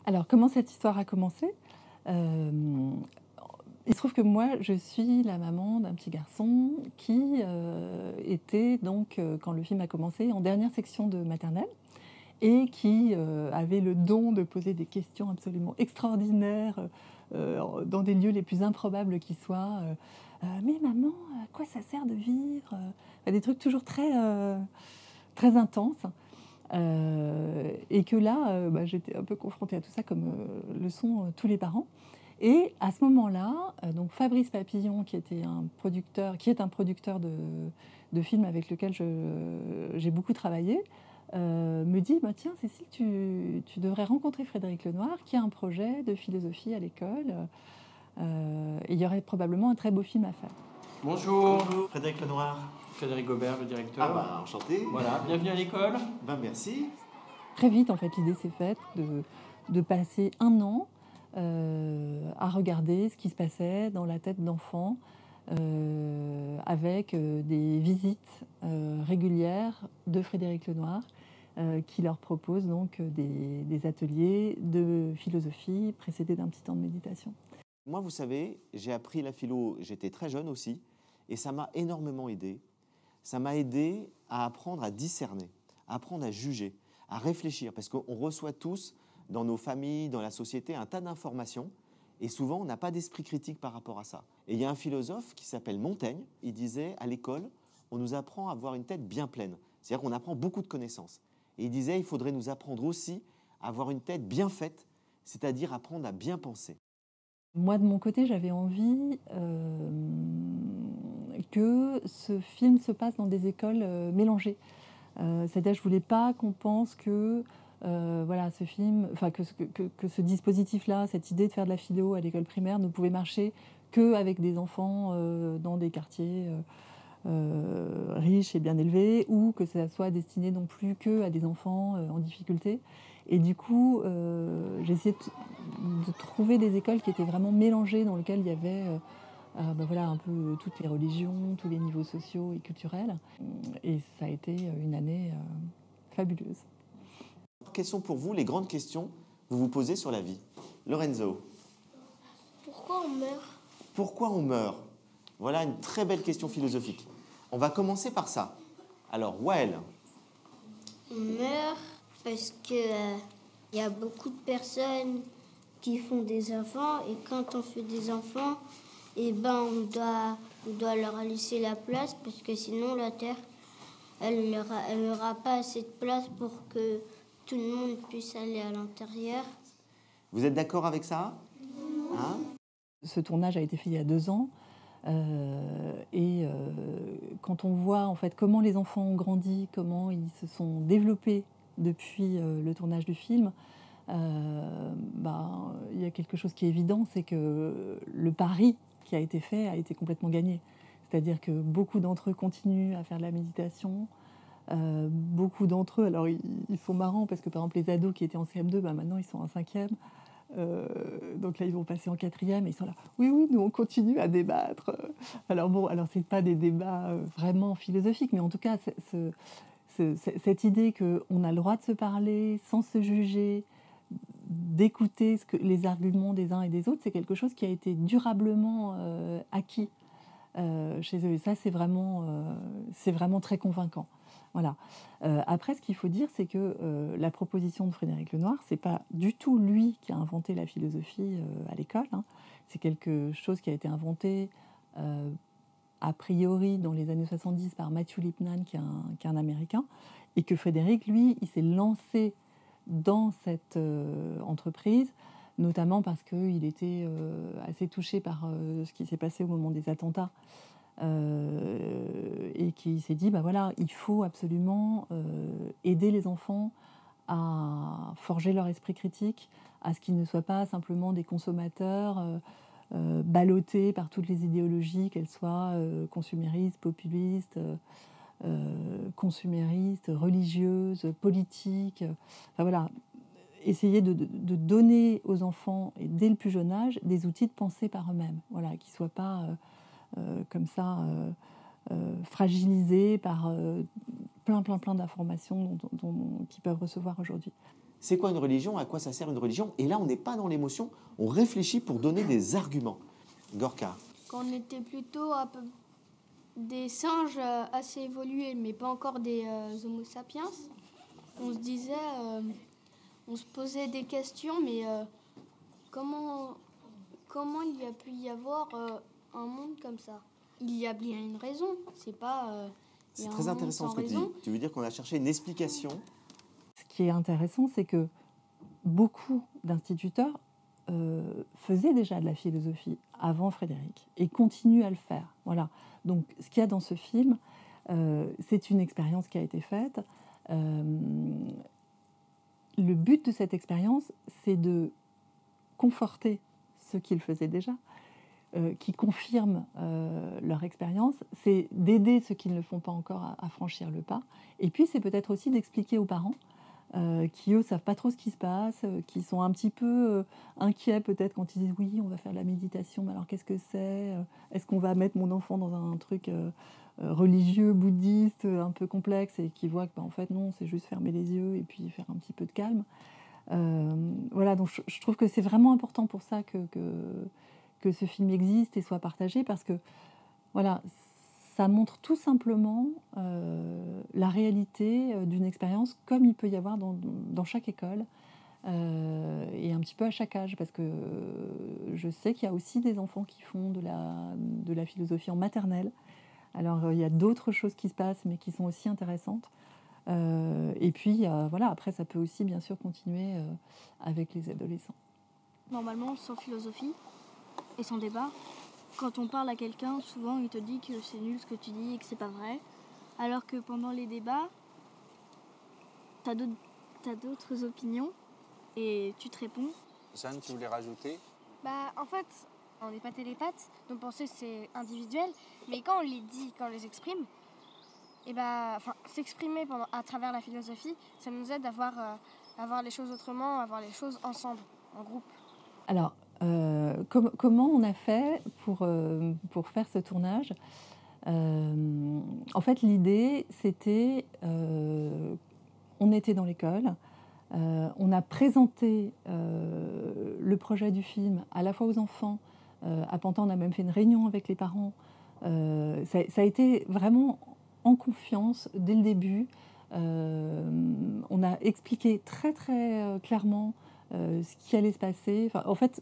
Alors, comment cette histoire a commencé? Hem, il se trouve que moi, je suis la maman d'un petit garçon qui, était donc, quand le film a commencé, en dernière section de maternelle et qui, avait le don de poser des questions absolument extraordinaires, dans des lieux les plus improbables qui soient. «Mais maman, à quoi ça sert de vivre?» Enfin, des trucs toujours très intenses. Et que là, bah, j'étais un peu confrontée à tout ça comme, le sont, tous les parents. Et à ce moment-là, donc Fabrice Papillon qui est un producteur de films avec lequel j'ai beaucoup travaillé, me dit: «Bah, tiens Cécile, tu devrais rencontrer Frédéric Lenoir qui a un projet de philosophie à l'école, et il y aurait probablement un très beau film à faire». Bonjour, Bonjour, Frédéric Lenoir. Frédéric Gobert, le directeur. Ah bah, enchanté. Voilà, bienvenue à l'école. Ben merci. Très vite, en fait, l'idée s'est faite de passer un an à regarder ce qui se passait dans la tête d'enfants, avec des visites régulières de Frédéric Lenoir, qui leur propose donc des ateliers de philosophie précédés d'un petit temps de méditation. Moi, vous savez, j'ai appris la philo, j'étais très jeune aussi, et ça m'a énormément aidé. Ça m'a aidé à apprendre à discerner, à apprendre à juger, à réfléchir, parce qu'on reçoit tous, dans nos familles, dans la société, un tas d'informations, et souvent, on n'a pas d'esprit critique par rapport à ça. Et il y a un philosophe qui s'appelle Montaigne, il disait, à l'école, on nous apprend à avoir une tête bien pleine. C'est-à-dire qu'on apprend beaucoup de connaissances. Et il disait, il faudrait nous apprendre aussi à avoir une tête bien faite, c'est-à-dire apprendre à bien penser. Moi, de mon côté, j'avais envie que ce film se passe dans des écoles mélangées. C'est-à-dire, je voulais pas qu'on pense que voilà, ce film, enfin que ce dispositif-là, cette idée de faire de la philo à l'école primaire ne pouvait marcher qu'avec des enfants dans des quartiers riches et bien élevés, ou que ça soit destiné non plus que à des enfants en difficulté. Et du coup, j'ai essayé de trouver des écoles qui étaient vraiment mélangées, dans lesquelles il y avait ben voilà, un peu toutes les religions, tous les niveaux sociaux et culturels. Et ça a été une année fabuleuse. Quelles sont pour vous les grandes questions que vous vous posez sur la vie? Lorenzo, Pourquoi on meurt? pourquoi on meurt? Voilà une très belle question philosophique. On va commencer par ça. Alors, Wael, On meurt parce que y a beaucoup de personnes qui font des enfants et quand on fait des enfants, eh ben on doit leur laisser la place parce que sinon la terre elle n'aura pas assez de place pour que tout le monde puisse aller à l'intérieur. vous êtes d'accord avec ça? Hein? Ce tournage a été fait il y a 2 ans. Et quand on voit en fait comment les enfants ont grandi, comment ils se sont développés depuis le tournage du film, ben, il y a quelque chose qui est évident, c'est que le pari qui a été fait a été complètement gagné. C'est-à-dire que beaucoup d'entre eux continuent à faire de la méditation. Beaucoup d'entre eux, alors ils sont marrants parce que par exemple les ados qui étaient en CM2, ben, maintenant ils sont en 5e. Donc là, ils vont passer en 4e et ils sont là. Oui, oui, nous, on continue à débattre. Alors bon, alors c'est pas des débats vraiment philosophiques, mais en tout cas, cette idée qu'on a le droit de se parler sans se juger, d'écouter les arguments des uns et des autres, c'est quelque chose qui a été durablement acquis chez eux. Et ça, c'est vraiment très convaincant. Voilà. Après, ce qu'il faut dire, c'est que la proposition de Frédéric Lenoir, c'est pas du tout lui qui a inventé la philosophie à l'école, hein. C'est quelque chose qui a été inventé a priori dans les années 70 par Matthew Lipman, qui est un Américain, et que Frédéric, lui, il s'est lancé dans cette entreprise, notamment parce qu'il était assez touché par ce qui s'est passé au moment des attentats. Et qui s'est dit, bah voilà, il faut absolument aider les enfants à forger leur esprit critique, à ce qu'ils ne soient pas simplement des consommateurs ballottés par toutes les idéologies, qu'elles soient consuméristes, populistes, consuméristes, religieuses, politiques. Enfin voilà, essayer de donner aux enfants, et dès le plus jeune âge, des outils de penser par eux-mêmes, voilà, qui ne soient pas comme ça fragilisés par plein d'informations qu'ils peuvent recevoir aujourd'hui. C'est quoi une religion? À quoi ça sert une religion? Et là, on n'est pas dans l'émotion, on réfléchit pour donner des arguments. Gorka. Quand on était plutôt un peu des singes assez évolués, mais pas encore des Homo sapiens, on se disait, on se posait des questions, mais comment il a pu y avoir un monde comme ça? Il y a bien une raison, c'est pas... C'est très intéressant ce que tu dis. Tu veux dire qu'on a cherché une explication? Ce qui est intéressant, c'est que beaucoup d'instituteurs faisaient déjà de la philosophie avant Frédéric et continuent à le faire. Voilà. Donc, ce qu'il y a dans ce film, c'est une expérience qui a été faite. Le but de cette expérience, c'est de conforter ceux qui le faisaient déjà, qui confirment leur expérience, c'est d'aider ceux qui ne le font pas encore à franchir le pas. Et puis, c'est peut-être aussi d'expliquer aux parents qui, eux, ne savent pas trop ce qui se passe, qui sont un petit peu inquiets peut-être quand ils disent « oui, on va faire de la méditation, mais alors qu'est-ce que c'est? Est-ce qu'on va mettre mon enfant dans un truc religieux, bouddhiste, un peu complexe ?» et qui voient que, en fait, non, c'est juste fermer les yeux et puis faire un petit peu de calme. Voilà, donc je trouve que c'est vraiment important pour ça que ce film existe et soit partagé, parce que, voilà, ça montre tout simplement la réalité d'une expérience comme il peut y avoir dans chaque école et un petit peu à chaque âge, parce que je sais qu'il y a aussi des enfants qui font de la philosophie en maternelle. Alors il y a d'autres choses qui se passent, mais qui sont aussi intéressantes. Et puis voilà, après ça peut aussi bien sûr continuer avec les adolescents. Normalement, sans philosophie et sans débat, quand on parle à quelqu'un, souvent il te dit que c'est nul ce que tu dis et que c'est pas vrai. Alors que pendant les débats, t'as d'autres opinions et tu te réponds. Jeanne, tu voulais rajouter? En fait, on n'est pas télépathe, nos pensées c'est individuel, mais quand on les dit, quand on les exprime, s'exprimer à travers la philosophie, ça nous aide à voir les choses autrement, à voir les choses ensemble, en groupe. Alors, comment on a fait pour faire ce tournage? En fait, l'idée, c'était... on était dans l'école, on a présenté le projet du film à la fois aux enfants. À Pantin, on a même fait une réunion avec les parents. Ça a été vraiment en confiance dès le début. On a expliqué très, très clairement ce qui allait se passer. Enfin, en fait,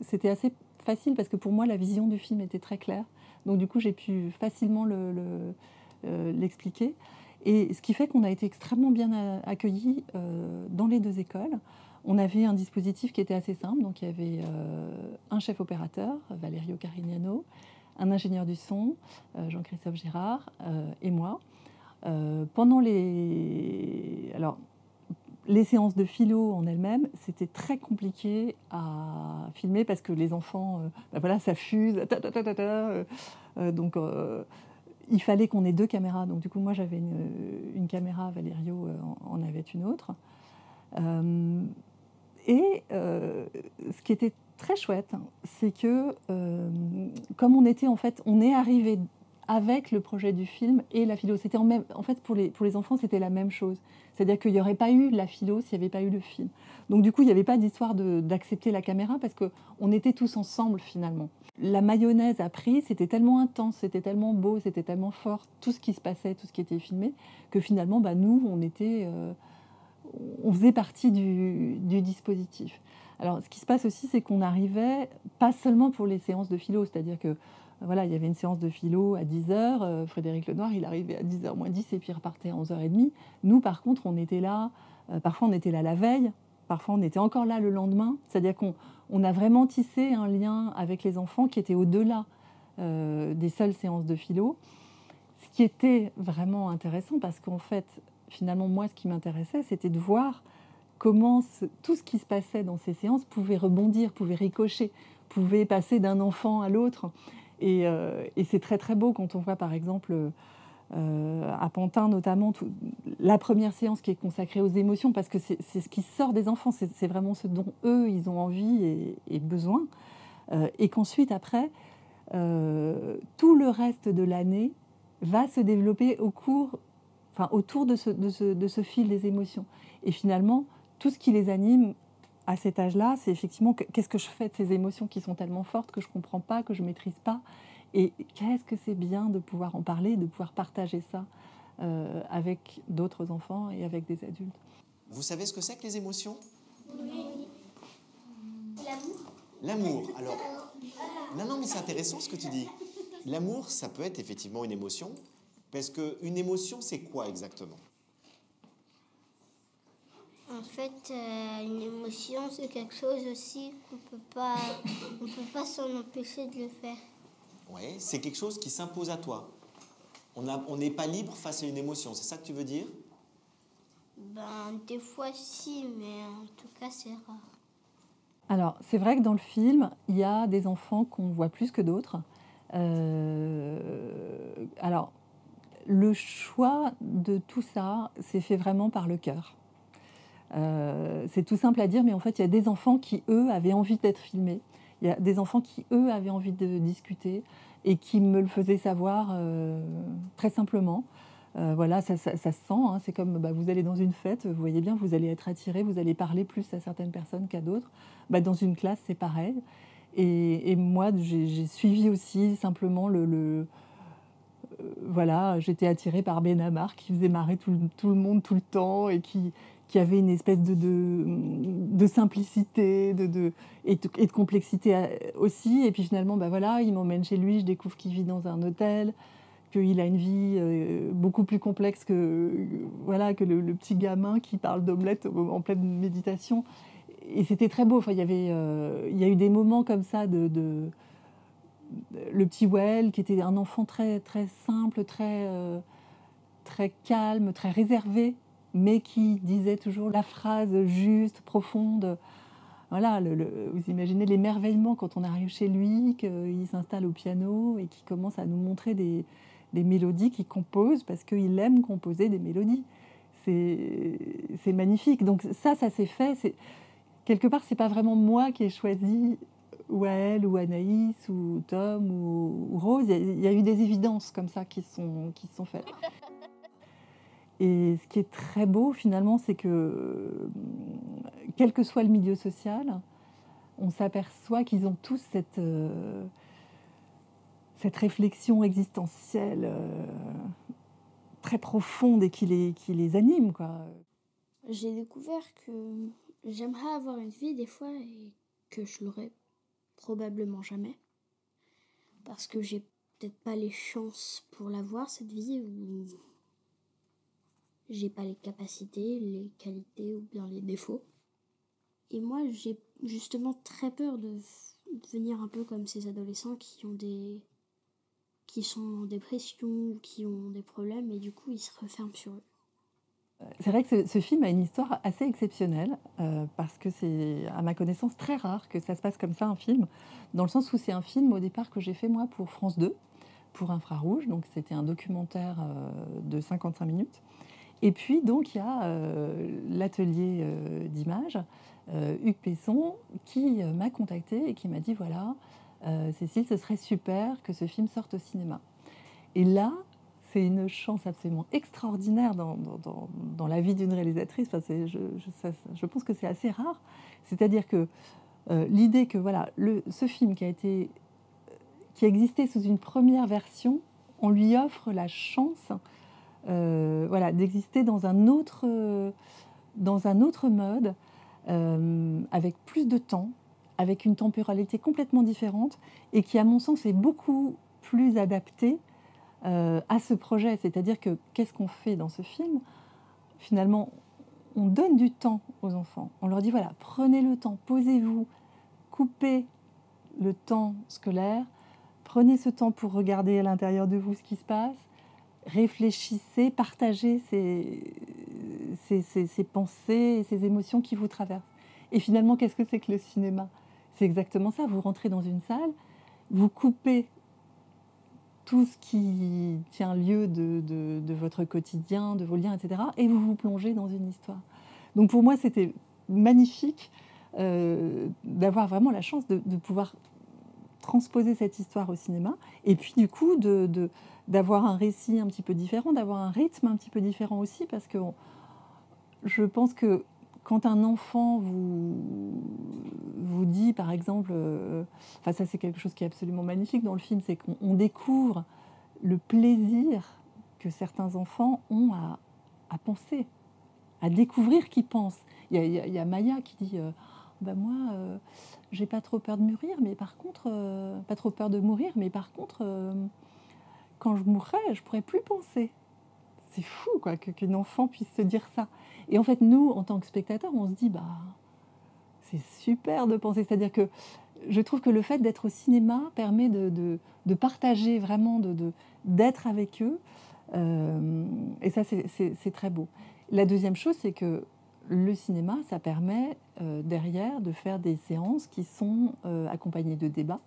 c'était assez facile parce que pour moi, la vision du film était très claire. Donc du coup, j'ai pu facilement l'expliquer. Et ce qui fait qu'on a été extrêmement bien accueillis dans les deux écoles. On avait un dispositif qui était assez simple. Donc il y avait un chef opérateur, Valerio Carignano, un ingénieur du son, Jean-Christophe Girard, et moi. Pendant les séances de philo en elles-mêmes, c'était très compliqué à filmer parce que les enfants, ça fuse, donc il fallait qu'on ait deux caméras. Donc du coup, moi j'avais une caméra, Valerio en avait une autre. Ce qui était très chouette, c'est que comme on est arrivé avec le projet du film et la philo. C'était en fait, pour les enfants, c'était la même chose. C'est-à-dire qu'il n'y aurait pas eu la philo s'il n'y avait pas eu le film. Donc du coup, il n'y avait pas d'histoire d'accepter la caméra parce qu'on était tous ensemble finalement. La mayonnaise a pris, c'était tellement intense, c'était tellement beau, c'était tellement fort, tout ce qui se passait, tout ce qui était filmé, que finalement, nous, on faisait partie du dispositif. Alors, ce qui se passe aussi, c'est qu'on arrivait, pas seulement pour les séances de philo, c'est-à-dire que il y avait une séance de philo à 10h, Frédéric Lenoir, il arrivait à 10h moins 10 et puis il repartait à 11h30. Nous, par contre, on était là, parfois on était là la veille, parfois on était encore là le lendemain. C'est-à-dire qu'on a vraiment tissé un lien avec les enfants qui était au-delà des seules séances de philo. Ce qui était vraiment intéressant parce qu'en fait, finalement, moi, ce qui m'intéressait, c'était de voir comment tout ce qui se passait dans ces séances pouvait rebondir, pouvait ricocher, pouvait passer d'un enfant à l'autre. Et c'est très très beau quand on voit par exemple à Pantin notamment la première séance qui est consacrée aux émotions, parce que c'est ce qui sort des enfants, c'est vraiment ce dont eux ils ont envie et besoin, et qu'ensuite après tout le reste de l'année va se développer autour de ce fil des émotions. Et finalement tout ce qui les anime à cet âge-là, c'est effectivement qu'est-ce que je fais de ces émotions qui sont tellement fortes que je ne comprends pas, que je ne maîtrise pas. Et qu'est-ce que c'est bien de pouvoir en parler, de pouvoir partager ça avec d'autres enfants et avec des adultes. Vous savez ce que c'est que les émotions? Oui. L'amour. L'amour. Alors, non, mais c'est intéressant ce que tu dis. L'amour, ça peut être effectivement une émotion, parce qu'une émotion, c'est quoi exactement? En fait, une émotion, c'est quelque chose aussi qu'on peut pas s'en empêcher de le faire. Oui, c'est quelque chose qui s'impose à toi. On n'est pas libre face à une émotion, c'est ça que tu veux dire? Ben, des fois, si, mais en tout cas, c'est rare. Alors, c'est vrai que dans le film, il y a des enfants qu'on voit plus que d'autres. Alors, le choix de tout ça, c'est fait vraiment par le cœur. C'est tout simple à dire, mais en fait, il y a des enfants qui, eux, avaient envie d'être filmés. Il y a des enfants qui, eux, avaient envie de discuter et qui me le faisaient savoir très simplement. Voilà, ça se sent, hein, c'est comme vous allez dans une fête, vous voyez bien, vous allez être attiré, vous allez parler plus à certaines personnes qu'à d'autres. Dans une classe, c'est pareil. Et moi, j'ai suivi aussi simplement voilà, j'étais attirée par Benamar qui faisait marrer tout le monde tout le temps et qui avait une espèce de simplicité et de complexité aussi. Et puis finalement, voilà, il m'emmène chez lui, je découvre qu'il vit dans un hôtel, qu'il a une vie beaucoup plus complexe que le petit gamin qui parle d'omelette en pleine méditation. Et c'était très beau. Enfin, il y a eu des moments comme ça le petit Well, qui était un enfant très, très simple, très calme, très réservé, mais qui disait toujours la phrase juste, profonde. Voilà, vous imaginez l'émerveillement quand on arrive chez lui, qu'il s'installe au piano et qu'il commence à nous montrer des mélodies qu'il compose parce qu'il aime composer des mélodies. C'est magnifique. Donc ça s'est fait. Quelque part, c'est pas vraiment moi qui ai choisi Wael ou Anaïs ou Tom ou Rose. Il y a eu des évidences comme ça qui se sont faites. Et ce qui est très beau finalement, c'est que quel que soit le milieu social, on s'aperçoit qu'ils ont tous cette réflexion existentielle très profonde et qui les anime, quoi. J'ai découvert que j'aimerais avoir une vie des fois et que je l'aurais probablement jamais. Parce que j'ai peut-être pas les chances pour l'avoir, cette vie, ou j'ai pas les capacités, les qualités ou bien les défauts. Et moi, j'ai justement très peur de devenir un peu comme ces adolescents qui sont en dépression ou qui ont des problèmes et du coup, ils se referment sur eux. C'est vrai que ce film a une histoire assez exceptionnelle parce que c'est, à ma connaissance, très rare que ça se passe comme ça, un film, dans le sens où c'est un film au départ que j'ai fait moi pour France 2, pour Infrarouge, donc c'était un documentaire de 55 minutes. Et puis donc il y a l'atelier d'images, Hugues Pesson, qui m'a contactée et qui m'a dit voilà, Cécile, ce serait super que ce film sorte au cinéma. Et là, c'est une chance absolument extraordinaire dans la vie d'une réalisatrice. Enfin, je pense que c'est assez rare. C'est-à-dire que l'idée que voilà, ce film qui a existé sous une première version, on lui offre la chance d'exister dans un autre mode, avec plus de temps, avec une temporalité complètement différente et qui, à mon sens, est beaucoup plus adapté à ce projet. C'est-à-dire que qu'est-ce qu'on fait dans ce film? Finalement, on donne du temps aux enfants. On leur dit, voilà, prenez le temps, posez-vous, coupez le temps scolaire, prenez ce temps pour regarder à l'intérieur de vous ce qui se passe, réfléchissez, partagez ces pensées, ces émotions qui vous traversent. Et finalement, qu'est-ce que c'est que le cinéma? C'est exactement ça. Vous rentrez dans une salle, vous coupez tout ce qui tient lieu de votre quotidien, de vos liens, etc. et vous vous plongez dans une histoire. Donc pour moi, c'était magnifique d'avoir vraiment la chance de pouvoir transposer cette histoire au cinéma et puis du coup d'avoir un récit un petit peu différent, d'avoir un rythme un petit peu différent aussi, parce que je pense que quand un enfant vous dit, par exemple, ça c'est quelque chose qui est absolument magnifique dans le film, c'est qu'on découvre le plaisir que certains enfants ont à penser, à découvrir qu'ils pensent. Il y a Maya qui dit moi, j'ai pas trop peur de mourir, mais par contre, quand je mourrai, je pourrai plus penser. C'est fou, quoi, qu'une enfant puisse se dire ça. Et en fait, nous, en tant que spectateurs, on se dit, c'est super de penser. C'est-à-dire que je trouve que le fait d'être au cinéma permet de partager vraiment, d'être avec eux. Et ça, c'est très beau. La deuxième chose, c'est que le cinéma, ça permet derrière de faire des séances qui sont accompagnées de débats.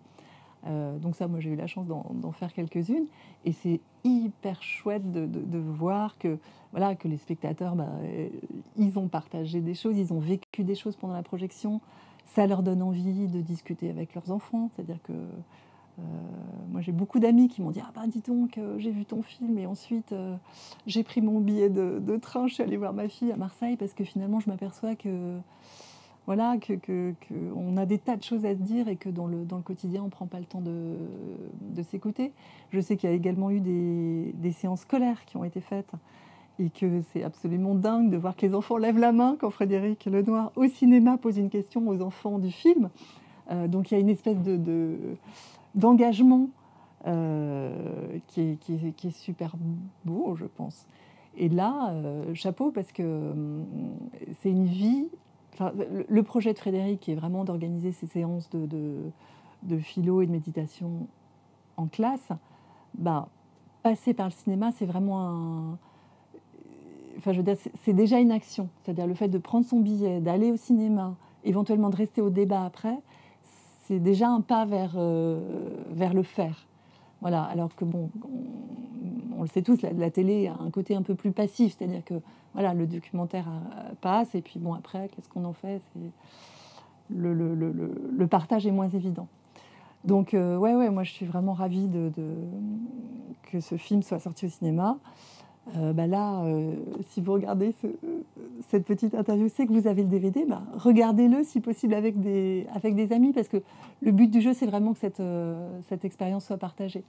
Donc ça, moi, j'ai eu la chance d'en faire quelques-unes. Et c'est hyper chouette de voir que les spectateurs, ils ont partagé des choses, ils ont vécu des choses pendant la projection. Ça leur donne envie de discuter avec leurs enfants. C'est-à-dire que moi, j'ai beaucoup d'amis qui m'ont dit « Ah dis donc, j'ai vu ton film et ensuite j'ai pris mon billet de train, je suis allée voir ma fille à Marseille parce que finalement, je m'aperçois que on a des tas de choses à se dire et que dans le quotidien, on ne prend pas le temps de s'écouter. » Je sais qu'il y a également eu des séances scolaires qui ont été faites et que c'est absolument dingue de voir que les enfants lèvent la main quand Frédéric Lenoir, au cinéma, pose une question aux enfants du film. Donc il y a une espèce d'engagement qui est super beau, je pense. Et là, chapeau, parce que c'est une vie... le projet de Frédéric, qui est vraiment d'organiser ces séances de philo et de méditation en classe, passer par le cinéma, c'est vraiment c'est déjà une action. C'est-à-dire le fait de prendre son billet, d'aller au cinéma, éventuellement de rester au débat après, c'est déjà un pas vers le faire. Voilà. Alors que on le sait tous, la télé a un côté un peu plus passif, c'est-à-dire que le documentaire passe et puis après, qu'est-ce qu'on en fait ? Le partage est moins évident. Donc moi je suis vraiment ravie que ce film soit sorti au cinéma. Si vous regardez cette petite interview, c'est que vous avez le DVD, regardez-le si possible avec des amis, parce que le but du jeu, c'est vraiment que cette expérience soit partagée.